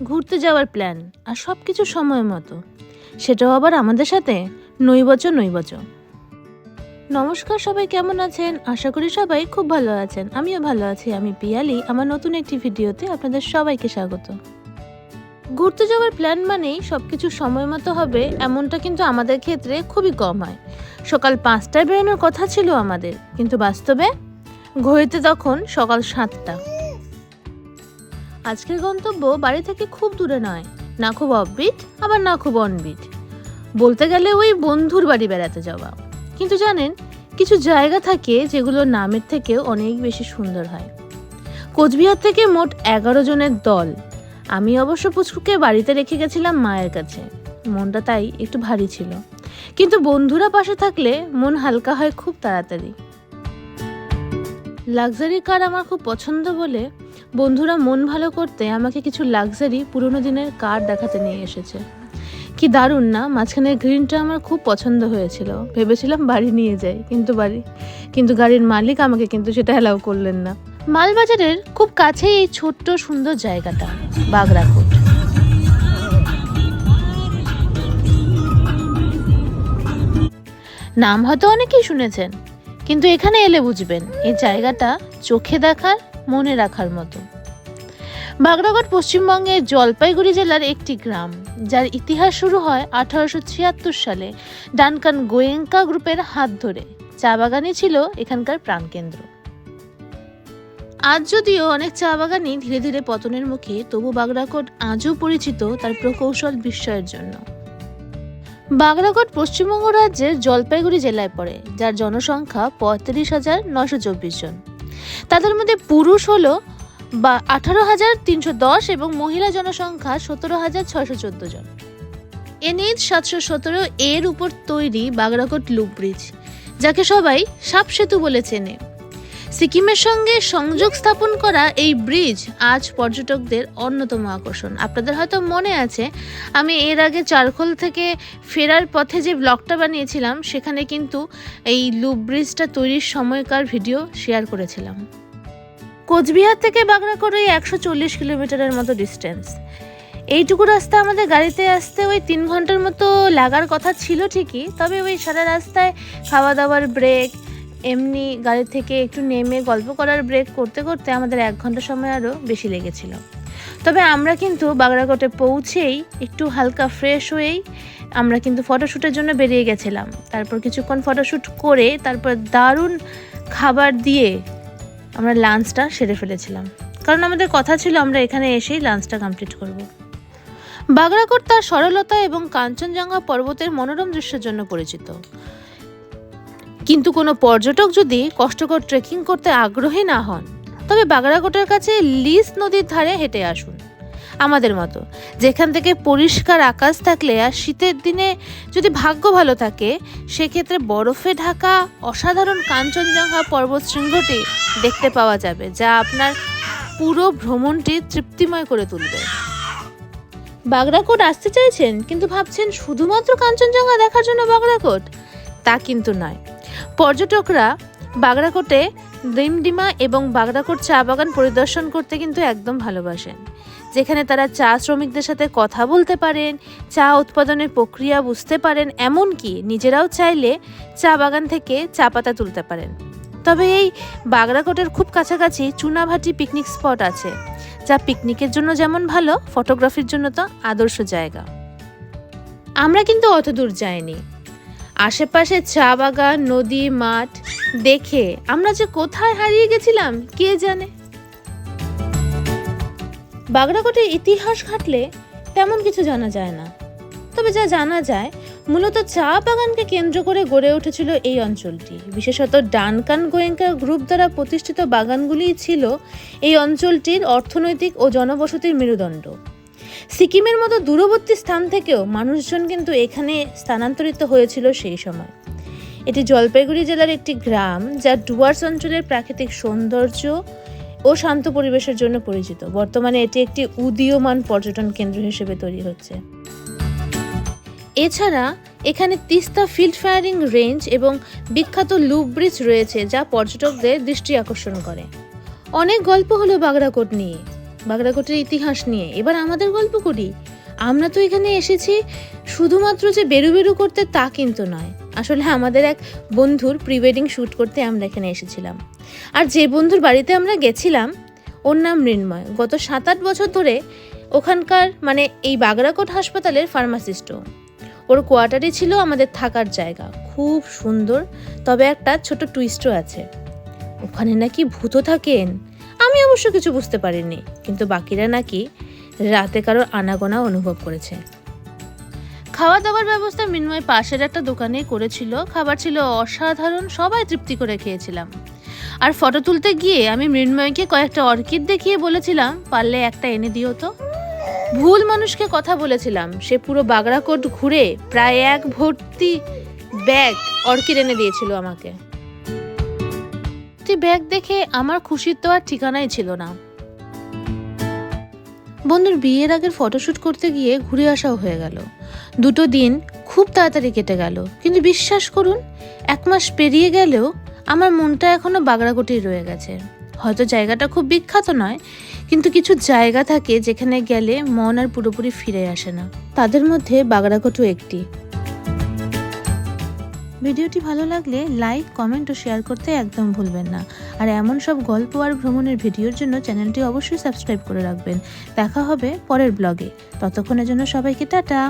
ঘুরতে যাওয়ার প্ল্যান, আর সব কিছু সময় মতো, সেটাও আবার আমাদের সাথে নৈবচ। নমস্কার, সবাই কেমন আছেন? আশা করি সবাই খুব ভালো আছেন। আমিও ভালো আছি। আমি পিয়ালি। আমার নতুন একটি ভিডিওতে আপনাদের সবাইকে স্বাগত। ঘুরতে যাওয়ার প্ল্যান মানেই সব কিছু সময় মতো হবে, এমনটা কিন্তু আমাদের ক্ষেত্রে খুবই কম হয়। সকাল 5টায় বেরোনোর কথা ছিল আমাদের, কিন্তু বাস্তবে ঘড়িতে তখন সকাল 7টা। আজকের গন্তব্য বাড়ি থেকে খুব দূরে নয়, না খুব অফবিট আবার না খুব অনবিট, বলতে গেলে ওই বন্ধুর বাড়ি বেড়াতে যাওয়া। কিন্তু জানেন, কিছু জায়গা থাকে যেগুলো নামের থেকেও অনেক বেশি সুন্দর হয়। কোচবিহার থেকে মোট 11 জনের দল। আমি অবশ্য পুচকুকে বাড়িতে রেখে গেছিলাম মায়ের কাছে। মনটা তাই একটু ভারী ছিল, কিন্তু বন্ধুরা পাশে থাকলে মন হালকা হয় খুব তাড়াতাড়ি। লাক্সারি কার আমার খুব পছন্দ বলে বন্ধুরা মন ভালো করতে আমাকে কিছু লাক্সারি পুরোনো দিনের কার দেখাতে নিয়ে এসেছে। কি দারুণ না! মাঝখানের গ্রিনটা আমার খুব পছন্দ হয়েছিল। ভেবেছিলাম বাড়ি নিয়ে যাই, কিন্তু গাড়ির মালিক আমাকে কিন্তু সেটা অ্যালাউ করলেন না। মালবাজারের খুব কাছেই এই ছোট্ট সুন্দর জায়গাটা, বাগড়াকোট। নাম হয়তো অনেকেই শুনেছেন, কিন্তু এখানে এলে বুঝবেন এই জায়গাটা চোখে দেখার, মনে রাখার মতো। বাগড়াকোট পশ্চিমবঙ্গের জলপাইগুড়ি জেলার একটি গ্রাম, যার ইতিহাস শুরু হয় 1876 সালে ডানকান গোয়েঙ্কা গ্রুপের হাত ধরে। চা বাগানই ছিল এখানকার প্রাণকেন্দ্র। আজ যদিও অনেক চা বাগানই ধীরে ধীরে পতনের মুখে, তবু বাগড়াকোট আজও পরিচিত তার প্রকৌশল বিস্ময়ের জন্য। বাগড়াকোট পশ্চিমবঙ্গ রাজ্যের জলপাইগুড়ি জেলায় পড়ে, যার জনসংখ্যা 35,924 জন। তাদের মধ্যে পুরুষ হলো 18,310 এবং মহিলা জনসংখ্যা 17,614 জন। NH 717 এর উপর তৈরি বাগড়াকোট লুপ ব্রিজ, যাকে সবাই সাপ সেতু বলে চেনে। সিকিমের সঙ্গে সংযোগ স্থাপন করা এই ব্রিজ আজ পর্যটকদের অন্যতম আকর্ষণ। আপনাদের হয়তো মনে আছে, আমি এর আগে চারখোল থেকে ফেরার পথে যে ব্লগটা বানিয়েছিলাম, সেখানে কিন্তু এই লুপ ব্রিজটা তৈরির সময়কার ভিডিও শেয়ার করেছিলাম। কোচবিহার থেকে বাগড়াকোট ওই 140 কিলোমিটারের মতো ডিস্টেন্স। এইটুকু রাস্তা আমাদের গাড়িতে আসতে ওই 3 ঘন্টার মতো লাগার কথা ছিল ঠিকই, তবে ওই সারা রাস্তায় খাওয়া দাওয়ার ব্রেক, এমনি গাড়ি থেকে একটু নেমে গল্প করার ব্রেক করতে করতে আমাদের 1 ঘন্টা সময় আরও বেশি লেগেছিল। তবে আমরা কিন্তু বাগড়াকোটে পৌঁছেই একটু হালকা ফ্রেশ হয়েই আমরা কিন্তু ফটোশ্যুটের জন্য বেরিয়ে গেছিলাম। তারপর কিছুক্ষণ ফটোশ্যুট করে তারপর দারুণ খাবার দিয়ে আমরা লাঞ্চটা সেরে ফেলেছিলাম, কারণ আমাদের কথা ছিল আমরা এখানে এসেই লাঞ্চটা কমপ্লিট করব। বাগড়াকোট তার সরলতা এবং কাঞ্চনজঙ্ঘা পর্বতের মনোরম দৃশ্যের জন্য পরিচিত। কিন্তু কোনো পর্যটক যদি কষ্টকর ট্রেকিং করতে আগ্রহী না হন, তবে বাগড়াকোটের কাছে লিস নদীর ধারে হেঁটে আসুন। আমাদের মতো, যেখান থেকে পরিষ্কার আকাশ থাকলে আর শীতের দিনে যদি ভাগ্য ভালো থাকে, সেক্ষেত্রে বরফে ঢাকা অসাধারণ কাঞ্চনজঙ্ঘা পর্বত শৃঙ্গটি দেখতে পাওয়া যাবে, যা আপনার পুরো ভ্রমণটি তৃপ্তিময় করে তুলবে। বাগড়াকোট আসতে চাইছেন কিন্তু ভাবছেন শুধুমাত্র কাঞ্চনজঙ্ঘা দেখার জন্য বাগড়াকোট? তা কিন্তু নয়। পর্যটকরা বাগড়াকোটে ডিমডিমা এবং বাগড়াকোট চা বাগান পরিদর্শন করতে কিন্তু একদম ভালোবাসেন, যেখানে তারা চা শ্রমিকদের সাথে কথা বলতে পারেন, চা উৎপাদনের প্রক্রিয়া বুঝতে পারেন, এমনকি নিজেরাও চাইলে চা বাগান থেকে চা পাতা তুলতে পারেন। তবে এই বাগড়াকোটের খুব কাছাকাছি চুনাভাটি পিকনিক স্পট আছে, যা পিকনিকের জন্য যেমন ভালো, ফটোগ্রাফির জন্য তো আদর্শ জায়গা। আমরা কিন্তু অত দূর যাইনি। আশেপাশে চা বাগান, নদী, মাঠ দেখে আমরা যে কোথায় হারিয়ে গেছিলাম কে জানে। বাগড়াকোটের ইতিহাস ঘাটলে তেমন কিছু জানা যায় না, তবে যা জানা যায়, মূলত চা বাগানকে কেন্দ্র করে গড়ে উঠেছিল এই অঞ্চলটি। বিশেষত ডানকান গোয়েঙ্কা গ্রুপ দ্বারা প্রতিষ্ঠিত বাগানগুলিই ছিল এই অঞ্চলটির অর্থনৈতিক ও জনবসতির মেরুদণ্ড। সিকিমের মতো দূরবর্তী স্থান থেকেও মানুষজন কিন্তু এখানে স্থানান্তরিত হয়েছিল সেই সময়। এটি জলপাইগুড়ি জেলার একটি গ্রাম, যা ডুয়ার্স অঞ্চলের প্রাকৃতিক সৌন্দর্য ও শান্ত পরিবেশের জন্য পরিচিত। বর্তমানে এটি একটি উদীয়মান পর্যটন কেন্দ্র হিসেবে তৈরি হচ্ছে। এছাড়া এখানে তিস্তা ফিল্ড ফায়ারিং রেঞ্জ এবং বিখ্যাত লুপ ব্রিজ রয়েছে, যা পর্যটকদের দৃষ্টি আকর্ষণ করে। অনেক গল্প হলো বাগড়াকোট নিয়ে, বাগড়াকোটের ইতিহাস নিয়ে। এবার আমাদের গল্প করি। আমরা তো এখানে এসেছি শুধুমাত্র যে বেরু বেরু করতে, তা কিন্তু নয়। আসলে আমাদের এক বন্ধুর প্রি ওয়েডিং শ্যুট করতে আমরা এখানে এসেছিলাম। আর যে বন্ধুর বাড়িতে আমরা গেছিলাম ওর নাম মৃন্ময়। গত 7-8 বছর ধরে ওখানকার মানে এই বাগড়াকোট হাসপাতালের ফার্মাসিস্টও। ওর কোয়ার্টারই ছিল আমাদের থাকার জায়গা, খুব সুন্দর। তবে একটা ছোট টুইস্টও আছে, ওখানে নাকি ভূতও থাকেন। আমি অবশ্য কিছু বুঝতে পারিনি, কিন্তু বাকিরা নাকি রাতে কারোর আনাগোনা অনুভব করেছে। খাওয়া দাওয়ার ব্যবস্থা মৃন্ময় পাশের একটা দোকানে করেছিল। খাবার ছিল অসাধারণ, সবাই তৃপ্তি করে খেয়েছিলাম। আর ফটো তুলতে গিয়ে আমি মৃন্ময়কে কয়েকটা অর্কিড দেখিয়ে বলেছিলাম পারলে একটা এনে দিও তো। ভুল মানুষকে কথা বলেছিলাম। সে পুরো বাগড়াকোট ঘুরে প্রায় 1 ভর্তি ব্যাগ অর্কিড এনে দিয়েছিল আমাকে। ব্যাগ দেখে আমার খুশির তো আর ঠিকানাই ছিল না। বন্ধুর বিয়ের আগের ফটোশুট করতে গিয়ে ঘুরে আসাও হয়ে গেল। 2 দিন খুব তাড়াতাড়ি কেটে গেল, কিন্তু বিশ্বাস করুন 1 মাস পেরিয়ে গেলেও আমার মনটা এখনো বাগড়াকোটেই রয়ে গেছে। হয়তো জায়গাটা খুব বিখ্যাত নয়, কিন্তু কিছু জায়গা থাকে যেখানে গেলে মন আর পুরোপুরি ফিরে আসে না। তাদের মধ্যে বাগড়াকোটও একটি। ভিডিওটি ভালো লাগলে লাইক, কমেন্ট ও শেয়ার করতে একদম ভুলবেন না। আর এমন সব গল্প আর ভ্রমণের ভিডিওর জন্য চ্যানেলটি অবশ্যই সাবস্ক্রাইব করে রাখবেন। দেখা হবে পরের ব্লগে। ততক্ষণের জন্য সবাইকে টাটা।